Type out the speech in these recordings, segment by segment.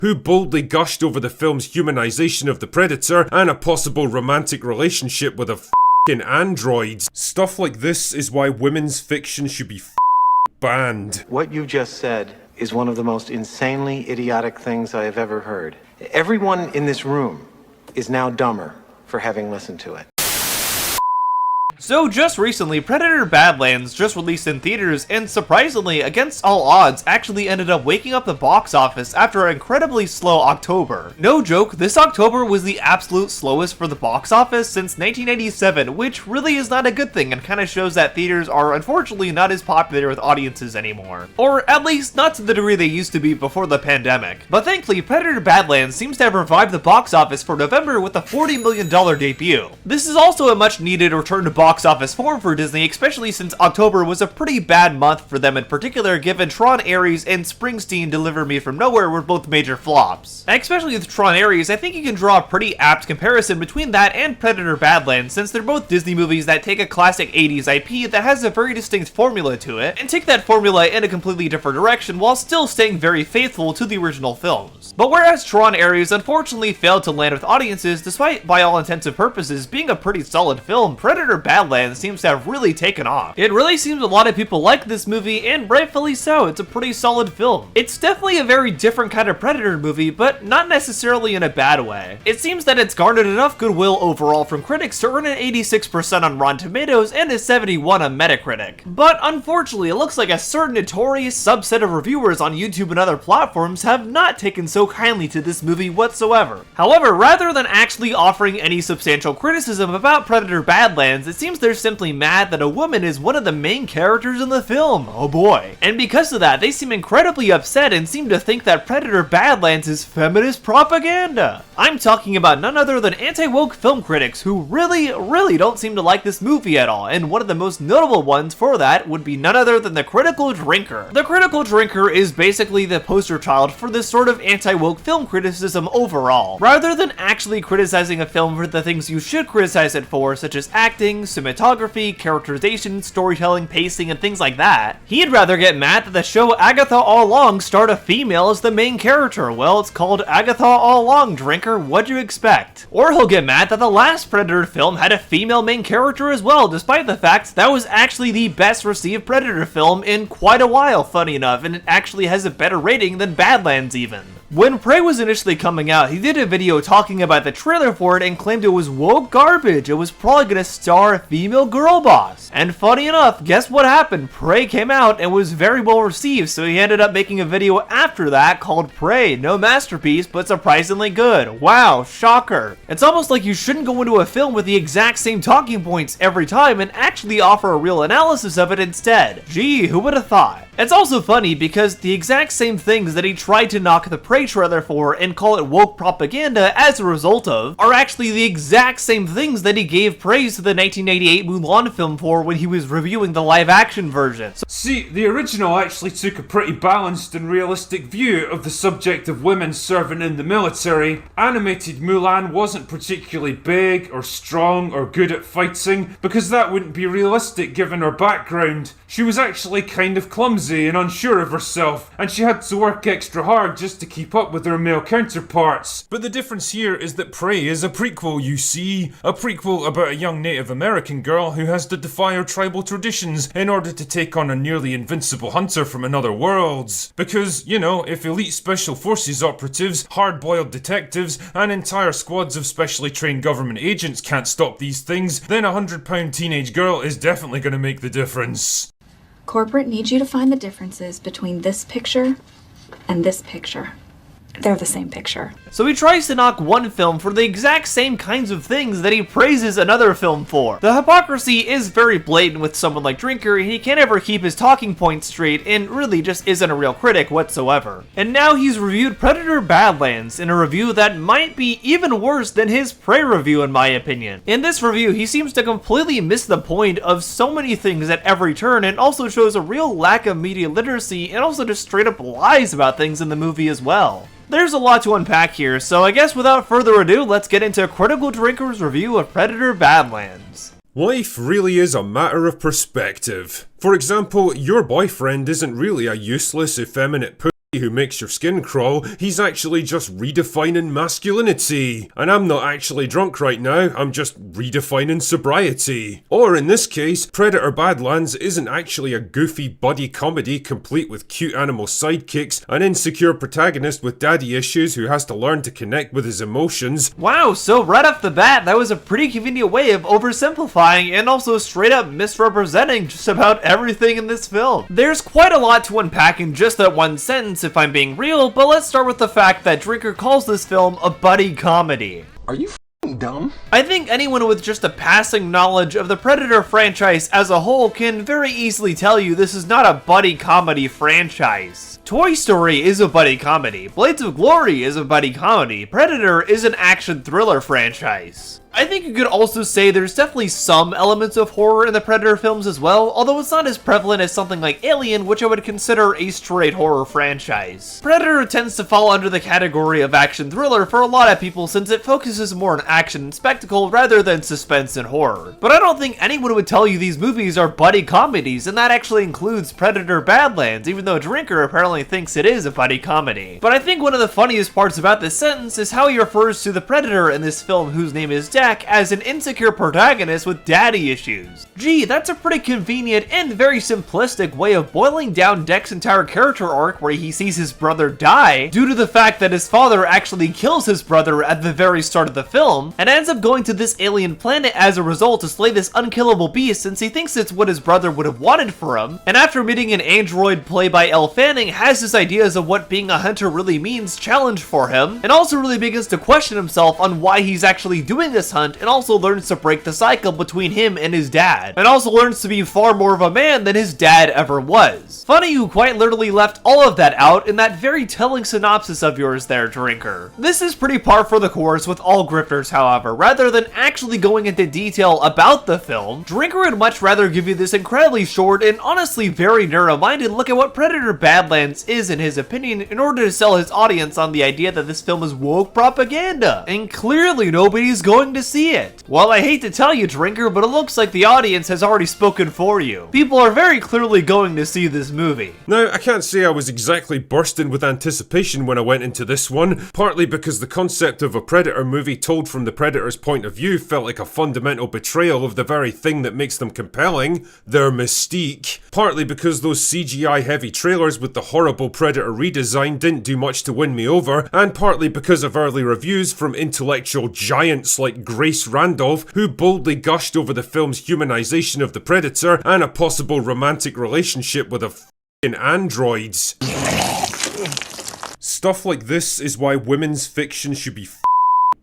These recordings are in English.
who boldly gushed over the film's humanization of the Predator and a possible romantic relationship with a f***ing android. Stuff like this is why women's fiction should be banned. What you just said is one of the most insanely idiotic things I have ever heard. Everyone in this room is now dumber for having listened to it. So just recently, Predator Badlands just released in theaters and surprisingly, against all odds, actually ended up waking up the box office after an incredibly slow October. No joke, this October was the absolute slowest for the box office since 1987, which really is not a good thing and kind of shows that theaters are unfortunately not as popular with audiences anymore. Or at least not to the degree they used to be before the pandemic. But thankfully, Predator Badlands seems to have revived the box office for November with a $40 million debut. This is also a much needed return to box office form for Disney, especially since October was a pretty bad month for them in particular, given Tron Ares and Springsteen Deliver Me From Nowhere were both major flops. And especially with Tron Ares, I think you can draw a pretty apt comparison between that and Predator Badlands, since they're both Disney movies that take a classic 80s IP that has a very distinct formula to it, and take that formula in a completely different direction while still staying very faithful to the original films. But whereas Tron Ares unfortunately failed to land with audiences, despite by all intents and purposes being a pretty solid film, Predator Badlands seems to have really taken off. It really seems a lot of people like this movie, and rightfully so. It's a pretty solid film. It's definitely a very different kind of Predator movie, but not necessarily in a bad way. It seems that it's garnered enough goodwill overall from critics to earn an 86% on Rotten Tomatoes and a 71 on Metacritic. But unfortunately, it looks like a certain notorious subset of reviewers on YouTube and other platforms have not taken so kindly to this movie whatsoever. However, rather than actually offering any substantial criticism about Predator Badlands, it seems they're simply mad that a woman is one of the main characters in the film. Oh boy. And because of that, they seem incredibly upset and seem to think that Predator Badlands is feminist propaganda. I'm talking about none other than anti-woke film critics who really don't seem to like this movie at all, and one of the most notable ones for that would be none other than The Critical Drinker. The Critical Drinker is basically the poster child for this sort of anti-woke film criticism overall. Rather than actually criticizing a film for the things you should criticize it for, such as acting, cinematography, characterization, storytelling, pacing, and things like that, he'd rather get mad that the show Agatha All Along starred a female as the main character. Well, it's called Agatha All Along, drinker, what'd you expect? Or he'll get mad that the last Predator film had a female main character as well, despite the fact that was actually the best received Predator film in quite a while, funny enough, and it actually has a better rating than Badlands even. When Prey was initially coming out, he did a video talking about the trailer for it and claimed it was woke garbage. It was probably gonna star a female girl boss. And funny enough, guess what happened? Prey came out and was very well received, so he ended up making a video after that called Prey. No masterpiece, but surprisingly good. Wow, shocker. It's almost like you shouldn't go into a film with the exact same talking points every time and actually offer a real analysis of it instead. Gee, who would have thought? It's also funny because the exact same things that he tried to knock the Prey trailer for and call it woke propaganda as a result of are actually the exact same things that he gave praise to the 1988 Mulan film for when he was reviewing the live action version. See, the original actually took a pretty balanced and realistic view of the subject of women serving in the military. Animated Mulan wasn't particularly big or strong or good at fighting because that wouldn't be realistic given her background. She was actually kind of clumsy and unsure of herself, and she had to work extra hard just to keep up with her male counterparts. But the difference here is that Prey is a prequel, you see. A prequel about a young Native American girl who has to defy her tribal traditions in order to take on a nearly invincible hunter from another world. Because, you know, if elite special forces operatives, hard-boiled detectives, and entire squads of specially trained government agents can't stop these things, then a 100-pound teenage girl is definitely going to make the difference. Corporate needs you to find the differences between this picture and this picture. They're the same picture. So he tries to knock one film for the exact same kinds of things that he praises another film for. The hypocrisy is very blatant with someone like Drinker, and he can't ever keep his talking points straight and really just isn't a real critic whatsoever. And now he's reviewed Predator Badlands in a review that might be even worse than his Prey review in my opinion. In this review, he seems to completely miss the point of so many things at every turn and also shows a real lack of media literacy and also just straight up lies about things in the movie as well. There's a lot to unpack here, so I guess without further ado, let's get into Critical Drinker's review of Predator Badlands. Life really is a matter of perspective. For example, your boyfriend isn't really a useless, effeminate who makes your skin crawl, he's actually just redefining masculinity. And I'm not actually drunk right now, I'm just redefining sobriety. Or in this case, Predator Badlands isn't actually a goofy buddy comedy complete with cute animal sidekicks, an insecure protagonist with daddy issues who has to learn to connect with his emotions. Wow, so right off the bat, that was a pretty convenient way of oversimplifying and also straight up misrepresenting just about everything in this film. There's quite a lot to unpack in just that one sentence if I'm being real, but let's start with the fact that Drinker calls this film a buddy comedy. Are you f***ing dumb? I think anyone with just a passing knowledge of the Predator franchise as a whole can very easily tell you this is not a buddy comedy franchise. Toy Story is a buddy comedy, Blades of Glory is a buddy comedy, Predator is an action thriller franchise. I think you could also say there's definitely some elements of horror in the Predator films as well, although it's not as prevalent as something like Alien, which I would consider a straight horror franchise. Predator tends to fall under the category of action thriller for a lot of people since it focuses more on action and spectacle rather than suspense and horror. But I don't think anyone would tell you these movies are buddy comedies, and that actually includes Predator Badlands, even though Drinker apparently thinks it is a buddy comedy. But I think one of the funniest parts about this sentence is how he refers to the Predator in this film, whose name is Jack, as an insecure protagonist with daddy issues. Gee, that's a pretty convenient and very simplistic way of boiling down Deck's entire character arc where he sees his brother die due to the fact that his father actually kills his brother at the very start of the film and ends up going to this alien planet as a result to slay this unkillable beast since he thinks it's what his brother would have wanted for him, and after meeting an android played by Elle Fanning has his ideas of what being a hunter really means challenged for him, and also really begins to question himself on why he's actually doing this hunt, and also learns to break the cycle between him and his dad, and also learns to be far more of a man than his dad ever was. Funny you quite literally left all of that out in that very telling synopsis of yours there, Drinker. This is pretty par for the course with all Grifters, however. Rather than actually going into detail about the film, Drinker would much rather give you this incredibly short and honestly very narrow-minded look at what Predator Badlands is in his opinion in order to sell his audience on the idea that this film is woke propaganda, and clearly nobody's going to see it. Well, I hate to tell you, Drinker, but it looks like the audience has already spoken for you. People are very clearly going to see this movie. Now, I can't say I was exactly bursting with anticipation when I went into this one, partly because the concept of a Predator movie told from the Predator's point of view felt like a fundamental betrayal of the very thing that makes them compelling, their mystique, partly because those CGI-heavy trailers with the horrible Predator redesign didn't do much to win me over, and partly because of early reviews from intellectual giants like Grace Randolph, who boldly gushed over the film's humanization of the Predator and a possible romantic relationship with a f***ing androids. Stuff like this is why women's fiction should be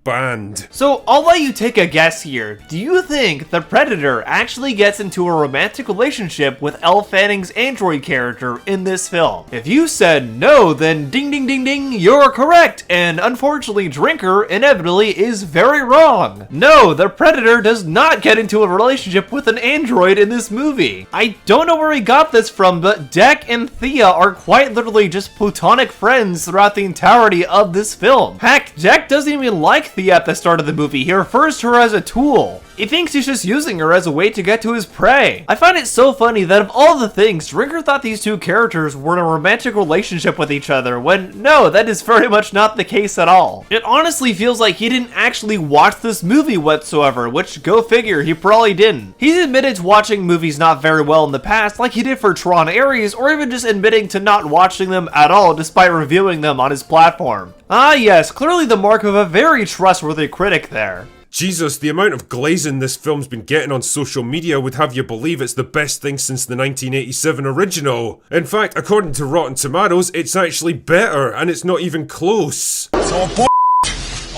banned. So I'll let you take a guess here. Do you think the Predator actually gets into a romantic relationship with Elle Fanning's android character in this film? If you said no, then ding ding ding ding, you're correct, and unfortunately Drinker inevitably is very wrong. No, the Predator does not get into a relationship with an android in this movie. I don't know where he got this from, but Deck and Thea are quite literally just platonic friends throughout the entirety of this film. Heck, Deck doesn't even like Thea at the start of the movie. He refers to her as a tool. He thinks he's just using her as a way to get to his prey. I find it so funny that of all the things, Drinker thought these two characters were in a romantic relationship with each other, when no, that is very much not the case at all. It honestly feels like he didn't actually watch this movie whatsoever, which, go figure, he probably didn't. He's admitted to watching movies not very well in the past, like he did for Tron Ares, or even just admitting to not watching them at all despite reviewing them on his platform. Ah yes, clearly the mark of a very trustworthy critic there. Jesus, the amount of glazing this film's been getting on social media would have you believe it's the best thing since the 1987 original. In fact, according to Rotten Tomatoes, it's actually better, and it's not even close. It's all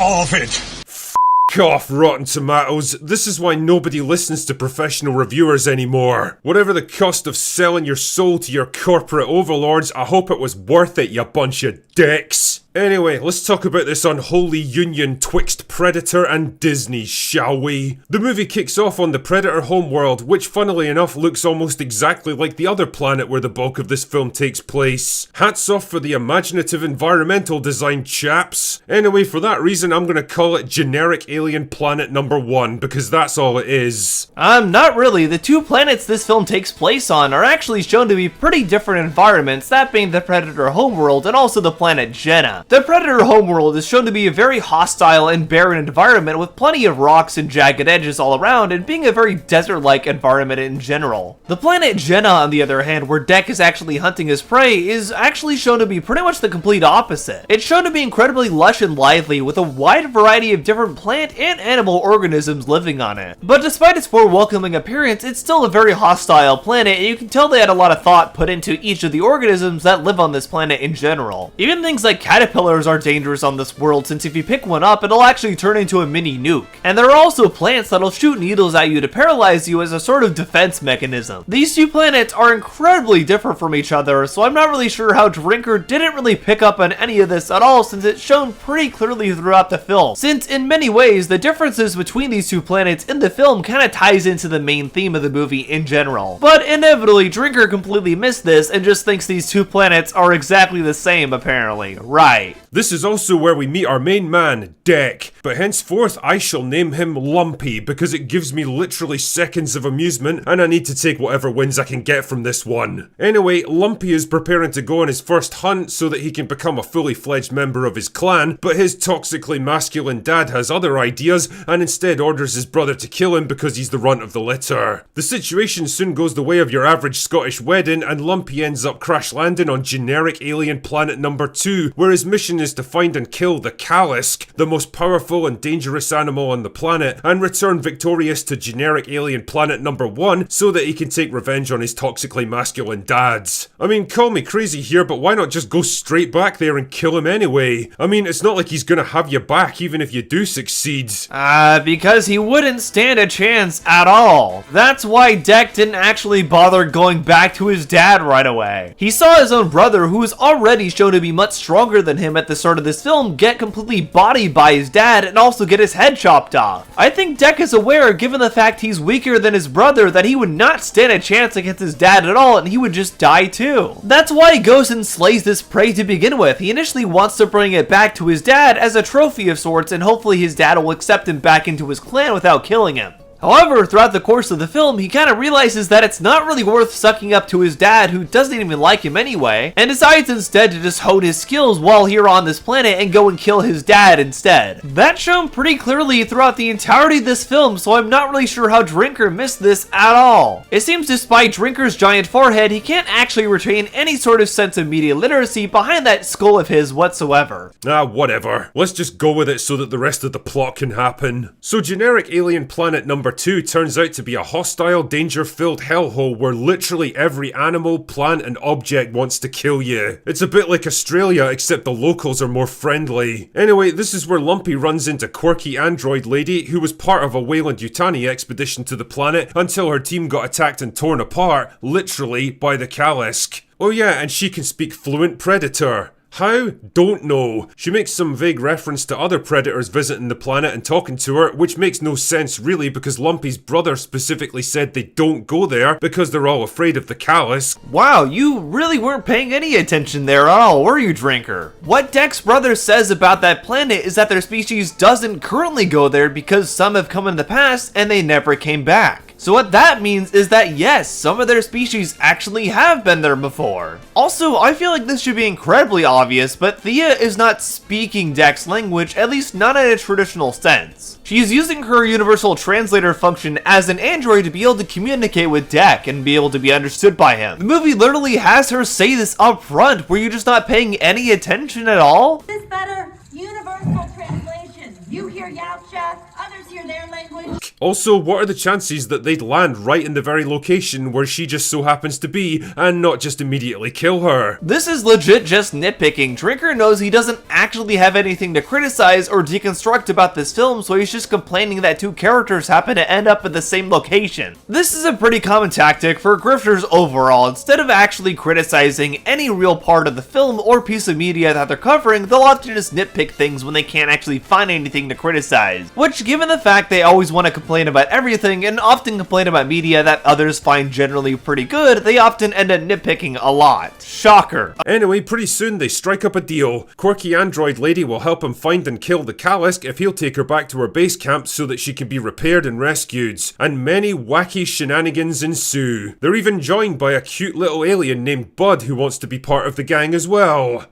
all of it. F*** off, Rotten Tomatoes. This is why nobody listens to professional reviewers anymore. Whatever the cost of selling your soul to your corporate overlords, I hope it was worth it, you bunch of dicks. Anyway, let's talk about this unholy union twixt Predator and Disney, shall we? The movie kicks off on the Predator homeworld, which funnily enough looks almost exactly like the other planet where the bulk of this film takes place. Hats off for the imaginative environmental design, chaps. Anyway, for that reason, I'm gonna call it generic alien planet number 1, because that's all it is. Not really. The two planets this film takes place on are actually shown to be pretty different environments, that being the Predator homeworld and also the planet Jenna. The Predator homeworld is shown to be a very hostile and barren environment with plenty of rocks and jagged edges all around and being a very desert-like environment in general. The planet Jenna, on the other hand, where Dec is actually hunting his prey, is actually shown to be pretty much the complete opposite. It's shown to be incredibly lush and lively with a wide variety of different plant and animal organisms living on it. But despite its more welcoming appearance, it's still a very hostile planet, and you can tell they had a lot of thought put into each of the organisms that live on this planet in general. Even things like caterpillars are dangerous on this world, since if you pick one up, it'll actually turn into a mini nuke. And there are also plants that'll shoot needles at you to paralyze you as a sort of defense mechanism. These two planets are incredibly different from each other, so I'm not really sure how Drinker didn't really pick up on any of this at all, since it's shown pretty clearly throughout the film. Since in many ways, the differences between these two planets in the film kind of ties into the main theme of the movie in general. But inevitably, Drinker completely missed this and just thinks these two planets are exactly the same, apparently. Right. This is also where we meet our main man, Dec, but henceforth I shall name him Lumpy because it gives me literally seconds of amusement and I need to take whatever wins I can get from this one. Anyway, Lumpy is preparing to go on his first hunt so that he can become a fully fledged member of his clan, but his toxically masculine dad has other ideas and instead orders his brother to kill him because he's the runt of the litter. The situation soon goes the way of your average Scottish wedding and Lumpy ends up crash landing on generic alien planet number 2, where his mission is to find and kill the Callisk, the most powerful and dangerous animal on the planet, and return victorious to generic alien planet number 1 so that he can take revenge on his toxically masculine dads. I mean, call me crazy here, but why not just go straight back there and kill him anyway? I mean, it's not like he's gonna have you back even if you do succeed. Because he wouldn't stand a chance at all. That's why Dec didn't actually bother going back to his dad right away. He saw his own brother, who was already shown to be much stronger than him at the start of this film, get completely bodied by his dad and also get his head chopped off. I think Dec is aware, given the fact he's weaker than his brother, that he would not stand a chance against his dad at all and he would just die too. That's why he goes and slays this prey to begin with. He initially wants to bring it back to his dad as a trophy of sorts, and hopefully his dad will accept him back into his clan without killing him. However, throughout the course of the film, he kind of realizes that it's not really worth sucking up to his dad, who doesn't even like him anyway, and decides instead to just hone his skills while here on this planet and go and kill his dad instead. That's shown pretty clearly throughout the entirety of this film, so I'm not really sure how Drinker missed this at all. It seems despite Drinker's giant forehead, he can't actually retain any sort of sense of media literacy behind that skull of his whatsoever. Whatever. Let's just go with it so that the rest of the plot can happen. So generic alien planet number 2 turns out to be a hostile, danger-filled hellhole where literally every animal, plant and object wants to kill you. It's a bit like Australia, except the locals are more friendly. Anyway, this is where Lumpy runs into quirky android lady who was part of a Weyland-Yutani expedition to the planet until her team got attacked and torn apart, literally, by the Callisk. Oh yeah, and she can speak fluent Predator. How? Don't know. She makes some vague reference to other predators visiting the planet and talking to her, which makes no sense really because Lumpy's brother specifically said they don't go there because they're all afraid of the Callisk. Wow, you really weren't paying any attention there at all, were you, Drinker? What Dec's brother says about that planet is that their species doesn't currently go there because some have come in the past and they never came back. So what that means is that yes, some of their species actually have been there before. Also, I feel like this should be incredibly obvious, but Thea is not speaking Dec's language, at least not in a traditional sense. She is using her universal translator function as an android to be able to communicate with Dec and be able to be understood by him. The movie literally has her say this up front. Were you just not paying any attention at all? This better universal translation. You hear Yautja, others hear their language. Also, what are the chances that they'd land right in the very location where she just so happens to be and not just immediately kill her? This is legit just nitpicking. Drinker knows he doesn't actually have anything to criticize or deconstruct about this film, so he's just complaining that two characters happen to end up at the same location. This is a pretty common tactic for grifters overall. Instead of actually criticizing any real part of the film or piece of media that they're covering, they'll often just nitpick things when they can't actually find anything to criticize. Which, given the fact they always want to complain about everything and often complain about media that others find generally pretty good, they often end up nitpicking a lot. Shocker. Anyway, pretty soon they strike up a deal. Quirky android lady will help him find and kill the Kalisk if he'll take her back to her base camp so that she can be repaired and rescued. And many wacky shenanigans ensue. They're even joined by a cute little alien named Bud who wants to be part of the gang as well.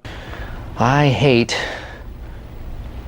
I hate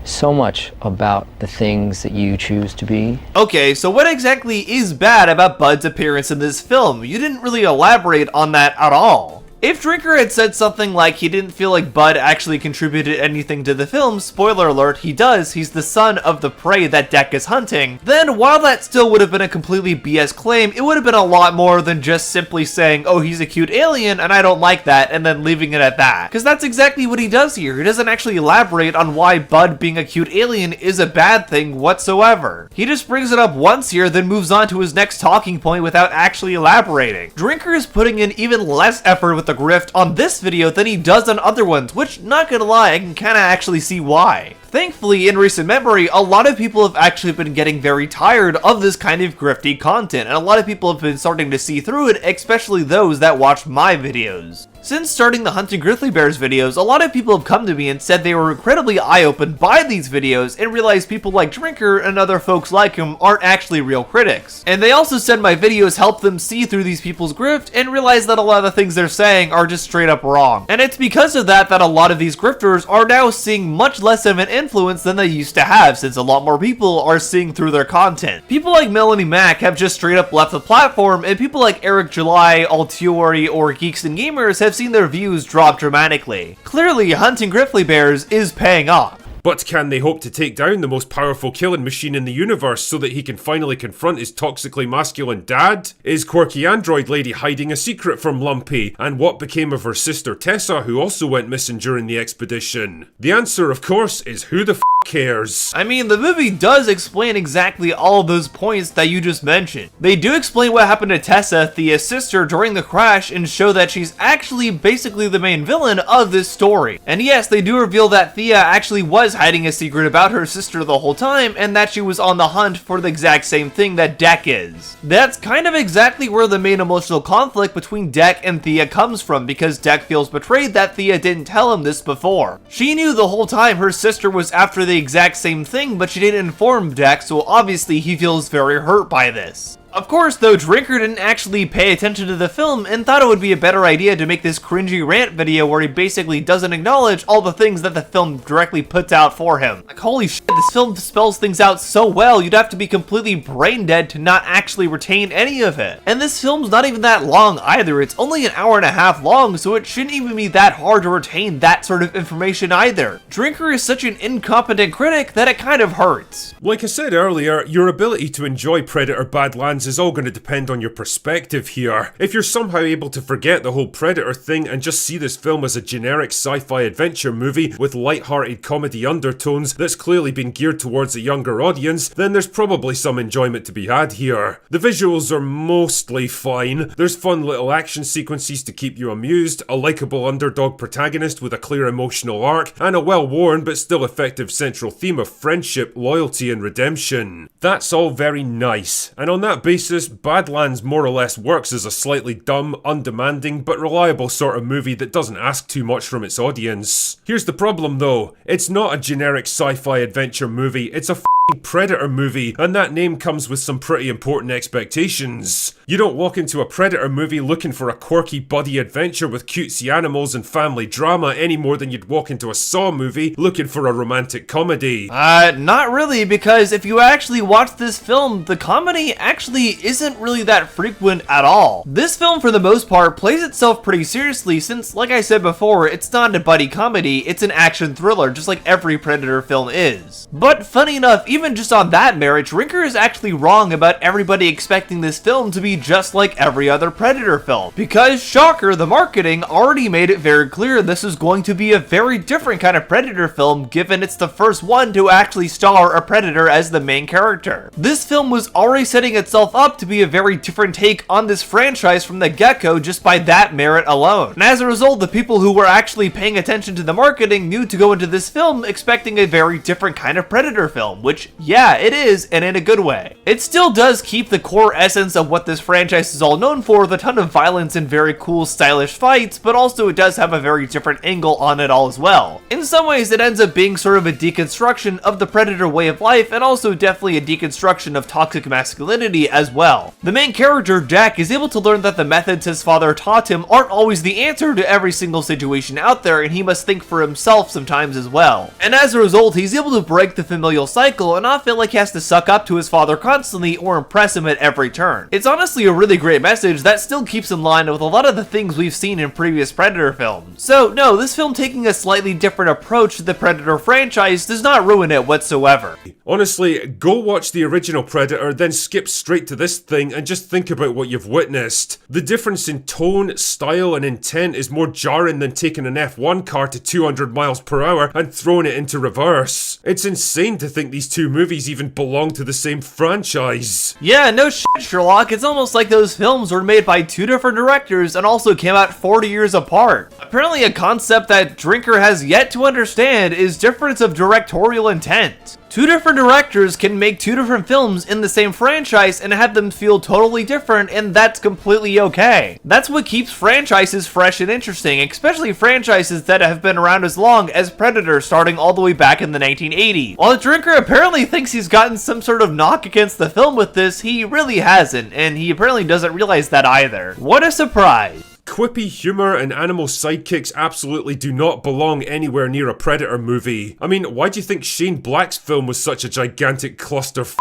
so much about the things that you choose to be. Okay, so what exactly is bad about Bud's appearance in this film? You didn't really elaborate on that at all. If Drinker had said something like he didn't feel like Bud actually contributed anything to the film, spoiler alert, he does, he's the son of the prey that Dec is hunting, then while that still would have been a completely BS claim, it would have been a lot more than just simply saying, oh, he's a cute alien and I don't like that, and then leaving it at that. Because that's exactly what he does here. He doesn't actually elaborate on why Bud being a cute alien is a bad thing whatsoever. He just brings it up once here, then moves on to his next talking point without actually elaborating. Drinker is putting in even less effort with the grift on this video than he does on other ones, which, not gonna lie, I can kinda actually see why. Thankfully, in recent memory, a lot of people have actually been getting very tired of this kind of grifty content, and a lot of people have been starting to see through it, especially those that watch my videos. Since starting the Hunting Grizzly Bears videos, a lot of people have come to me and said they were incredibly eye-opened by these videos and realized people like Drinker and other folks like him aren't actually real critics. And they also said my videos help them see through these people's grift and realize that a lot of the things they're saying are just straight up wrong. And it's because of that that a lot of these grifters are now seeing much less of an influence than they used to have, since a lot more people are seeing through their content. People like Melanie Mack have just straight up left the platform, and people like Eric July, Altiori, or Geeks and Gamers have seen their views drop dramatically. Clearly, Hunting Grizzly Bears is paying off. But can they hope to take down the most powerful killing machine in the universe so that he can finally confront his toxically masculine dad? Is Quirky Android Lady hiding a secret from Lumpy? And what became of her sister Tessa, who also went missing during the expedition? The answer, of course, is who the cares? I mean, the movie does explain exactly all of those points that you just mentioned. They do explain what happened to Tessa, Thea's sister, during the crash and show that she's actually basically the main villain of this story. And yes, they do reveal that Thea actually was hiding a secret about her sister the whole time and that she was on the hunt for the exact same thing that Dec is. That's kind of exactly where the main emotional conflict between Dec and Thea comes from, because Dec feels betrayed that Thea didn't tell him this before. She knew the whole time her sister was after the exact same thing, but she didn't inform Dec, so obviously he feels very hurt by this. Of course, though, Drinker didn't actually pay attention to the film and thought it would be a better idea to make this cringy rant video where he basically doesn't acknowledge all the things that the film directly puts out for him. Like, holy shit, this film spells things out so well, you'd have to be completely brain dead to not actually retain any of it. And this film's not even that long either, it's only an hour and a half long, so it shouldn't even be that hard to retain that sort of information either. Drinker is such an incompetent critic that it kind of hurts. Like I said earlier, your ability to enjoy Predator Badlands is all going to depend on your perspective here. If you're somehow able to forget the whole Predator thing and just see this film as a generic sci-fi adventure movie with light-hearted comedy undertones that's clearly been geared towards a younger audience, then there's probably some enjoyment to be had here. The visuals are mostly fine, there's fun little action sequences to keep you amused, a likeable underdog protagonist with a clear emotional arc, and a well-worn but still effective central theme of friendship, loyalty, and redemption. That's all very nice, and on that basis, Badlands more or less works as a slightly dumb, undemanding, but reliable sort of movie that doesn't ask too much from its audience. Here's the problem though, it's not a generic sci-fi adventure movie, it's a Predator movie, and that name comes with some pretty important expectations. You don't walk into a Predator movie looking for a quirky buddy adventure with cutesy animals and family drama any more than you'd walk into a Saw movie looking for a romantic comedy. Not really, because if you actually watch this film, the comedy actually isn't really that frequent at all. This film, for the most part, plays itself pretty seriously since, like I said before, it's not a buddy comedy, it's an action thriller, just like every Predator film is. But funny enough, even even just on that merit, Drinker is actually wrong about everybody expecting this film to be just like every other Predator film. Because, shocker, the marketing already made it very clear this is going to be a very different kind of Predator film, given it's the first one to actually star a Predator as the main character. This film was already setting itself up to be a very different take on this franchise from the get-go just by that merit alone. And as a result, the people who were actually paying attention to the marketing knew to go into this film expecting a very different kind of Predator film, which, yeah, it is, and in a good way. It still does keep the core essence of what this franchise is all known for, with a ton of violence and very cool, stylish fights, but also it does have a very different angle on it all as well. In some ways, it ends up being sort of a deconstruction of the Predator way of life, and also definitely a deconstruction of toxic masculinity as well. The main character, Jack, is able to learn that the methods his father taught him aren't always the answer to every single situation out there, and he must think for himself sometimes as well. And as a result, he's able to break the familial cycle and not feel like he has to suck up to his father constantly or impress him at every turn. It's honestly a really great message that still keeps in line with a lot of the things we've seen in previous Predator films. So no, this film taking a slightly different approach to the Predator franchise does not ruin it whatsoever. Honestly, go watch the original Predator, then skip straight to this thing and just think about what you've witnessed. The difference in tone, style, and intent is more jarring than taking an F1 car to 200 miles per hour and throwing it into reverse. It's insane to think these two movies even belong to the same franchise. Yeah, no shit, Sherlock. It's almost like those films were made by two different directors and also came out 40 years apart. Apparently, a concept that Drinker has yet to understand is difference of directorial intent. Two different directors can make two different films in the same franchise and have them feel totally different, and that's completely okay. That's what keeps franchises fresh and interesting, especially franchises that have been around as long as Predator, starting all the way back in the 1980s. While Drinker apparently thinks he's gotten some sort of knock against the film with this, he really hasn't, and he apparently doesn't realize that either. What a surprise. Quippy humor and animal sidekicks absolutely do not belong anywhere near a Predator movie. I mean, why do you think Shane Black's film was such a gigantic clusterfuck?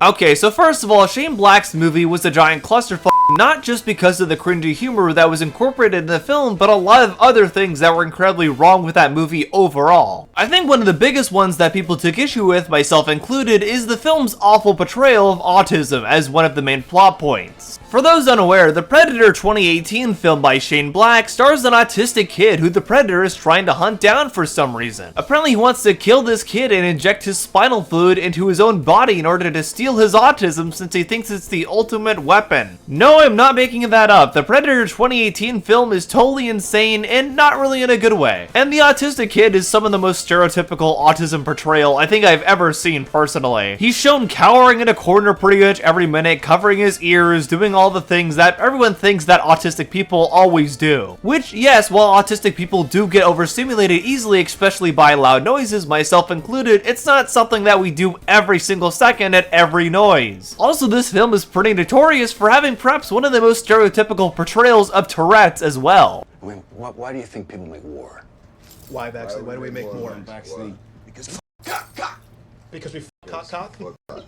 Okay, so first of all, Shane Black's movie was a giant clusterfuck, not just because of the cringy humor that was incorporated in the film, but a lot of other things that were incredibly wrong with that movie overall. I think one of the biggest ones that people took issue with, myself included, is the film's awful portrayal of autism as one of the main plot points. For those unaware, the Predator 2018 film by Shane Black stars an autistic kid who the Predator is trying to hunt down for some reason. Apparently he wants to kill this kid and inject his spinal fluid into his own body in order to steal his autism, since he thinks it's the ultimate weapon. No, I'm not making that up. The Predator 2018 film is totally insane and not really in a good way. And the autistic kid is some of the most stereotypical autism portrayal I think I've ever seen personally. He's shown cowering in a corner pretty much every minute, covering his ears, doing all the things that everyone thinks that autistic people always do. Which, yes, while autistic people do get overstimulated easily, especially by loud noises, myself included, it's not something that we do every single second at every noise. Also, this film is pretty notorious for having perhaps one of the most stereotypical portrayals of Tourette's as well. I mean, why do you think people make war? Why, Baxley? Why do we make war? Because Because we cock.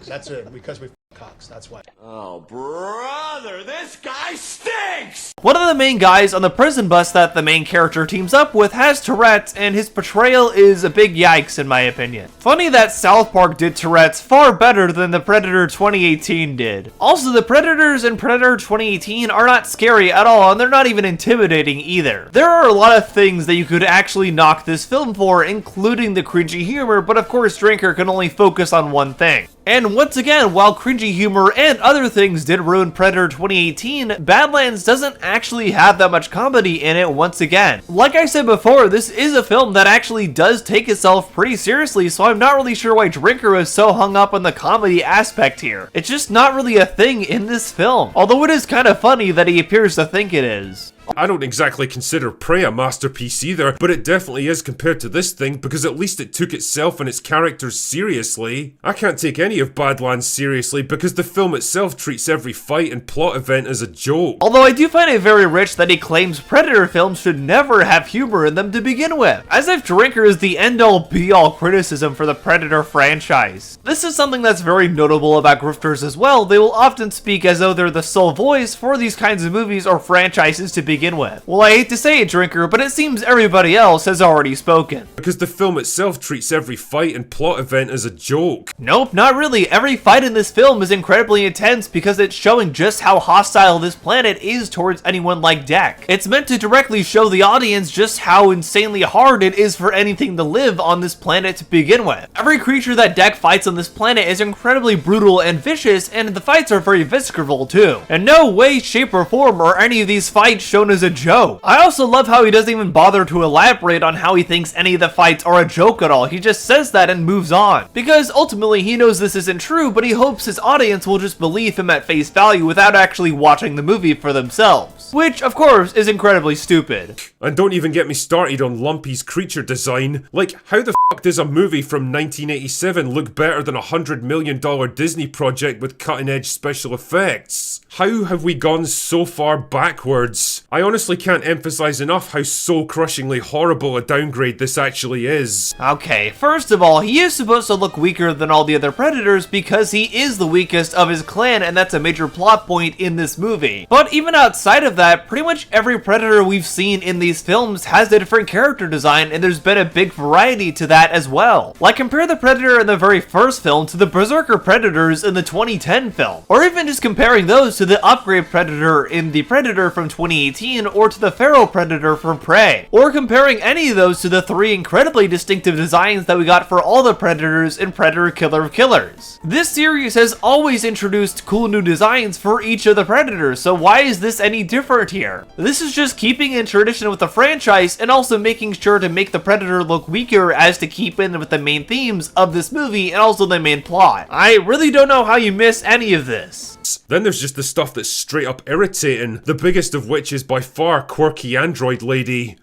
That's it. Because we cocks. That's why. oh, brother, this guy stinks! One of the main guys on the prison bus that the main character teams up with has Tourette's, and his portrayal is a big yikes in my opinion. Funny that South Park did Tourette's far better than the Predator 2018 did. Also, the Predators in Predator 2018 are not scary at all, and they're not even intimidating either. There are a lot of things that you could actually knock this film for, including the cringy humor, but of course Drinker can only focus on one thing. And once again, while cringy humor and other things did ruin Predator 2018, Badlands doesn't actually have that much comedy in it once again. Like I said before, this is a film that actually does take itself pretty seriously, so I'm not really sure why Drinker is so hung up on the comedy aspect here. It's just not really a thing in this film, although it is kind of funny that he appears to think it is. I don't exactly consider Prey a masterpiece either, but it definitely is compared to this thing because at least it took itself and its characters seriously. I can't take any of Badlands seriously because the film itself treats every fight and plot event as a joke. Although I do find it very rich that he claims Predator films should never have humor in them to begin with, as if Drinker is the end-all be-all criticism for the Predator franchise. This is something that's very notable about Grifters as well. They will often speak as though they're the sole voice for these kinds of movies or franchises to begin begin with. Well, I hate to say it, Drinker, but it seems everybody else has already spoken. Because the film itself treats every fight and plot event as a joke. Nope, not really. Every fight in this film is incredibly intense because it's showing just how hostile this planet is towards anyone like Dec. It's meant to directly show the audience just how insanely hard it is for anything to live on this planet to begin with. Every creature that Dec fights on this planet is incredibly brutal and vicious, and the fights are very visceral too. In no way, shape, or form are any of these fights shown as a joke. I also love how he doesn't even bother to elaborate on how he thinks any of the fights are a joke at all. He just says that and moves on. Because ultimately he knows this isn't true, but he hopes his audience will just believe him at face value without actually watching the movie for themselves. Which, of course, is incredibly stupid. And don't even get me started on Lumpy's creature design. Like, how the fuck does a movie from 1987 look better than a $100 million Disney project with cutting-edge special effects? How have we gone so far backwards? I honestly can't emphasize enough how soul-crushingly horrible a downgrade this actually is. Okay, first of all, he is supposed to look weaker than all the other Predators because he is the weakest of his clan, and that's a major plot point in this movie. But even outside of that, pretty much every Predator we've seen in these films has a different character design, and there's been a big variety to that as well. Like, compare the Predator in the very first film to the Berserker Predators in the 2010 film, or even just comparing those to the upgrade Predator in the Predator from 2018, or to the Feral Predator from Prey, or comparing any of those to the three incredibly distinctive designs that we got for all the Predators in Predator Killer of Killers. This series has always introduced cool new designs for each of the Predators, so why is this any different here? This is just keeping in tradition with the franchise and also making sure to make the Predator look weaker as to keep in with the main themes of this movie and also the main plot. I really don't know how you miss any of this. Then there's just the stuff that's straight up irritating, the biggest of which is by far quirky android lady.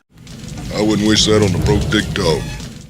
I wouldn't wish that on a broke dick dog.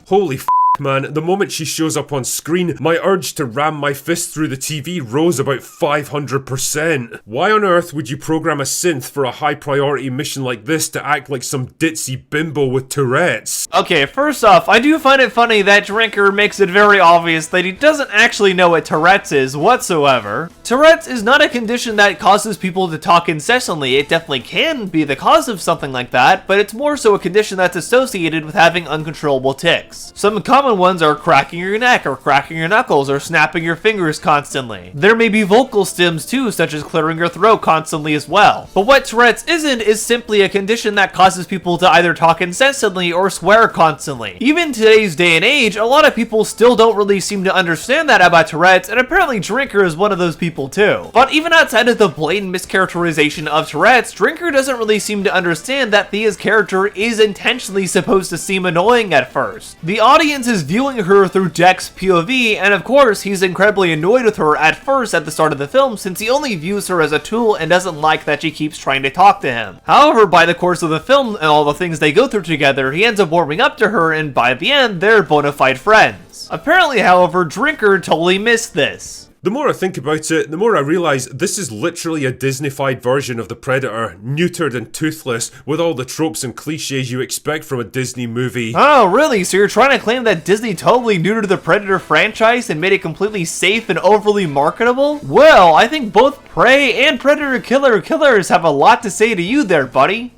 Holy man, the moment she shows up on screen, my urge to ram my fist through the TV rose about 500%. Why on earth would you program a synth for a high priority mission like this to act like some ditzy bimbo with Tourette's? Okay, first off, I do find it funny that Drinker makes it very obvious that he doesn't actually know what Tourette's is whatsoever. Tourette's is not a condition that causes people to talk incessantly. It definitely can be the cause of something like that, but it's more so a condition that's associated with having uncontrollable tics. Some common ones are cracking your neck, or cracking your knuckles, or snapping your fingers constantly. There may be vocal stims too, such as clearing your throat constantly as well. But what Tourette's isn't is simply a condition that causes people to either talk incessantly or swear constantly. Even today's day and age, a lot of people still don't really seem to understand that about Tourette's, and apparently Drinker is one of those people too. But even outside of the blatant mischaracterization of Tourette's, Drinker doesn't really seem to understand that Thea's character is intentionally supposed to seem annoying at first. The audience is viewing her through Dec's POV, and of course he's incredibly annoyed with her at first at the start of the film since he only views her as a tool and doesn't like that she keeps trying to talk to him. However, by the course of the film and all the things they go through together, he ends up warming up to her, and by the end, they're bona fide friends. Apparently, however, Drinker totally missed this. The more I think about it, the more I realise this is literally a Disneyfied version of the Predator, neutered and toothless, with all the tropes and cliches you expect from a Disney movie. Oh, really? So you're trying to claim that Disney totally neutered the Predator franchise and made it completely safe and overly marketable? Well, I think both Prey and Predator Killer of Killers have a lot to say to you there, buddy.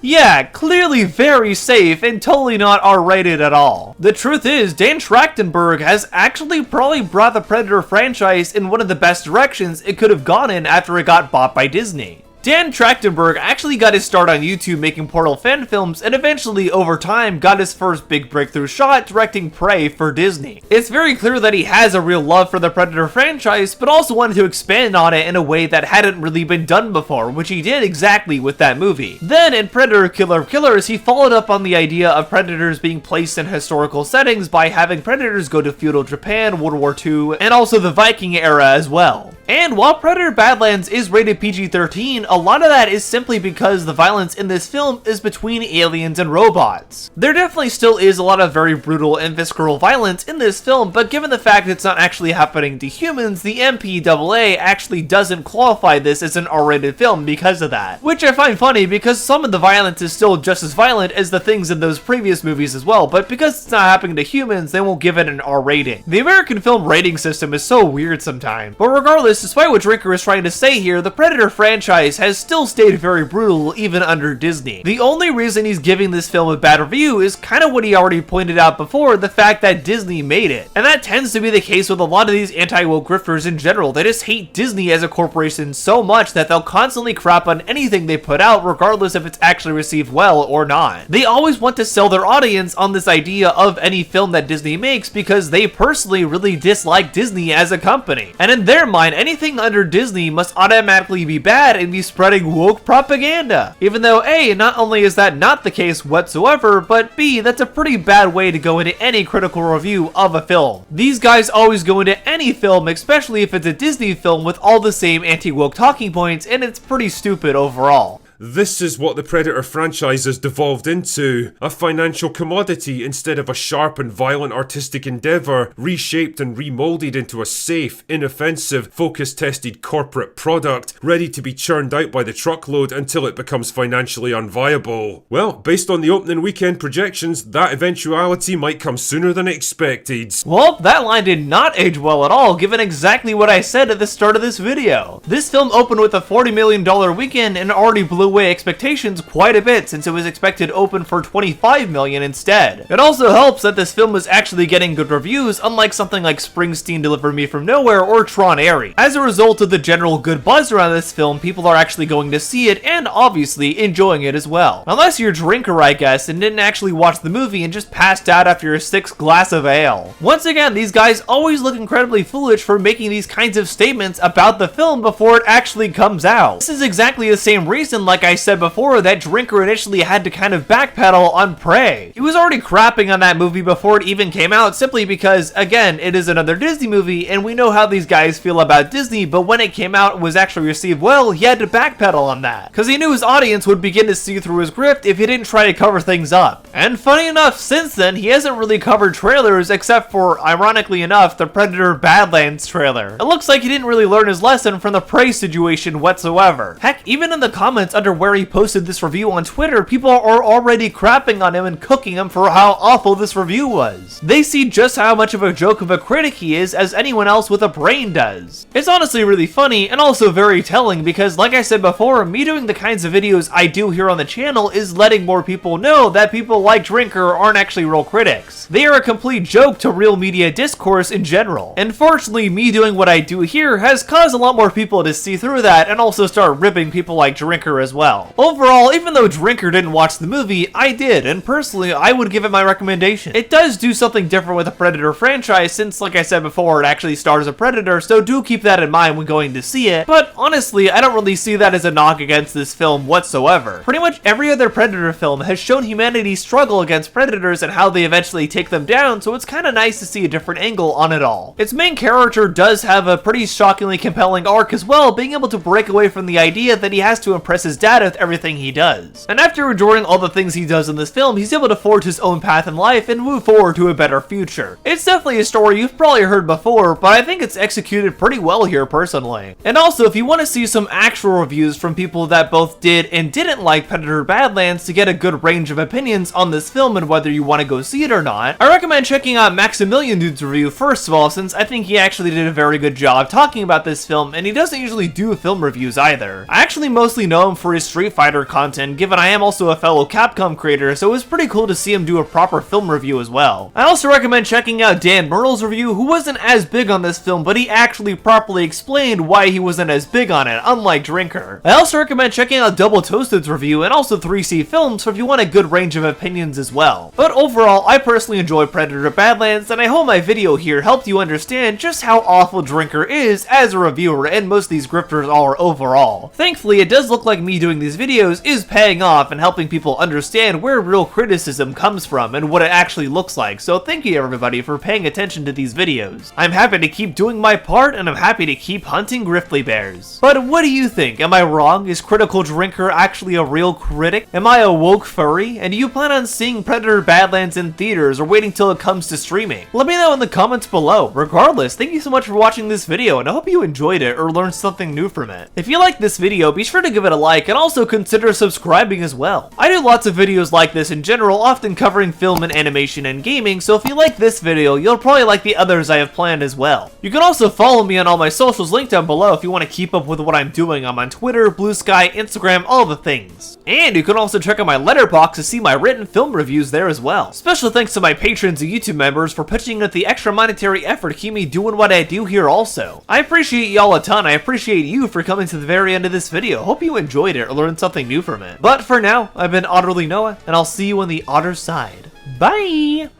Yeah, clearly very safe and totally not R-rated at all. The truth is, Dan Trachtenberg has actually probably brought the Predator franchise in one of the best directions it could have gone in after it got bought by Disney. Dan Trachtenberg actually got his start on YouTube making Portal fan films, and eventually, over time, got his first big breakthrough shot directing Prey for Disney. It's very clear that he has a real love for the Predator franchise, but also wanted to expand on it in a way that hadn't really been done before, which he did exactly with that movie. Then, in Predator Killer of Killers, he followed up on the idea of Predators being placed in historical settings by having Predators go to feudal Japan, World War II, and also the Viking era as well. And while Predator Badlands is rated PG-13, a lot of that is simply because the violence in this film is between aliens and robots. There definitely still is a lot of very brutal and visceral violence in this film, but given the fact it's not actually happening to humans, the MPAA actually doesn't qualify this as an R-rated film because of that. Which I find funny because some of the violence is still just as violent as the things in those previous movies as well, but because it's not happening to humans, they won't give it an R rating. The American film rating system is so weird sometimes. But regardless, despite what Drinker is trying to say here, the Predator franchise has still stayed very brutal even under Disney. The only reason he's giving this film a bad review is kind of what he already pointed out before, the fact that Disney made it. And that tends to be the case with a lot of these anti-woke grifters in general. They just hate Disney as a corporation so much that they'll constantly crap on anything they put out regardless if it's actually received well or not. They always want to sell their audience on this idea of any film that Disney makes because they personally really dislike Disney as a company. And in their mind, anything under Disney must automatically be bad and be spreading woke propaganda. Even though A, not only is that not the case whatsoever, but B, that's a pretty bad way to go into any critical review of a film. These guys always go into any film, especially if it's a Disney film, with all the same anti-woke talking points, and it's pretty stupid overall. This is what the Predator franchise has devolved into. A financial commodity instead of a sharp and violent artistic endeavour, reshaped and remolded into a safe, inoffensive, focus-tested corporate product, ready to be churned out by the truckload until it becomes financially unviable. Well, based on the opening weekend projections, that eventuality might come sooner than expected. Well, that line did not age well at all, given exactly what I said at the start of this video. This film opened with a $40 million weekend and already blew away expectations quite a bit since it was expected to open for $25 million instead. It also helps that this film was actually getting good reviews, unlike something like Springsteen Deliver Me From Nowhere or Tron Airy. As a result of the general good buzz around this film, people are actually going to see it and obviously enjoying it as well. Unless you're a drinker, I guess, and didn't actually watch the movie and just passed out after your 6th glass of ale. Once again, these guys always look incredibly foolish for making these kinds of statements about the film before it actually comes out. This is exactly the same reason, like I said before, that Drinker initially had to kind of backpedal on Prey. He was already crapping on that movie before it even came out simply because, again, it is another Disney movie and we know how these guys feel about Disney, but when it came out and was actually received well, he had to backpedal on that. Because he knew his audience would begin to see through his grift if he didn't try to cover things up. And funny enough, since then, he hasn't really covered trailers except for, ironically enough, the Predator Badlands trailer. It looks like he didn't really learn his lesson from the Prey situation whatsoever. Heck, even in the comments under where he posted this review on Twitter, people are already crapping on him and cooking him for how awful this review was. They see just how much of a joke of a critic he is as anyone else with a brain does. It's honestly really funny and also very telling because, like I said before, me doing the kinds of videos I do here on the channel is letting more people know that people like Drinker aren't actually real critics. They are a complete joke to real media discourse in general. And fortunately, me doing what I do here has caused a lot more people to see through that and also start ripping people like Drinker as well. Overall, even though Drinker didn't watch the movie, I did, and personally, I would give it my recommendation. It does do something different with the Predator franchise since, like I said before, it actually stars a Predator, so do keep that in mind when going to see it, but honestly, I don't really see that as a knock against this film whatsoever. Pretty much every other Predator film has shown humanity struggle against predators and how they eventually take them down, so it's kinda nice to see a different angle on it all. Its main character does have a pretty shockingly compelling arc as well, being able to break away from the idea that he has to impress his dad with everything he does. And after enduring all the things he does in this film, he's able to forge his own path in life and move forward to a better future. It's definitely a story you've probably heard before, but I think it's executed pretty well here personally. And also, if you want to see some actual reviews from people that both did and didn't like Predator Badlands to get a good range of opinions on this film and whether you want to go see it or not, I recommend checking out Maximilian Dude's review first of all, since I think he actually did a very good job talking about this film, and he doesn't usually do film reviews either. I actually mostly know him for his Street Fighter content, given I am also a fellow Capcom creator, so it was pretty cool to see him do a proper film review as well. I also recommend checking out Dan Murrell's review, who wasn't as big on this film, but he actually properly explained why he wasn't as big on it, unlike Drinker. I also recommend checking out Double Toasted's review and also 3C Films for if you want a good range of opinions as well. But overall, I personally enjoy Predator Badlands, and I hope my video here helped you understand just how awful Drinker is as a reviewer, and most of these grifters are overall. Thankfully, it does look like me doing these videos is paying off and helping people understand where real criticism comes from and what it actually looks like, so thank you everybody for paying attention to these videos. I'm happy to keep doing my part, and I'm happy to keep hunting grizzly bears. But what do you think? Am I wrong? Is Critical Drinker actually a real critic? Am I a woke furry? And do you plan on seeing Predator Badlands in theaters or waiting till it comes to streaming? Let me know in the comments below. Regardless, thank you so much for watching this video, and I hope you enjoyed it or learned something new from it. If you liked this video, be sure to give it a like and also consider subscribing as well. I do lots of videos like this in general, often covering film and animation and gaming, so if you like this video, you'll probably like the others I have planned as well. You can also follow me on all my socials linked down below if you want to keep up with what I'm doing. I'm on Twitter, Blue Sky, Instagram, all the things. And you can also check out my letterbox to see my written film reviews there as well. Special thanks to my patrons and YouTube members for pitching in the extra monetary effort to keep me doing what I do here also. I appreciate y'all a ton. I appreciate you for coming to the very end of this video. Hope you enjoyed it or learned something new from it. But for now, I've been Otterly Noah, and I'll see you on the otter side. Bye!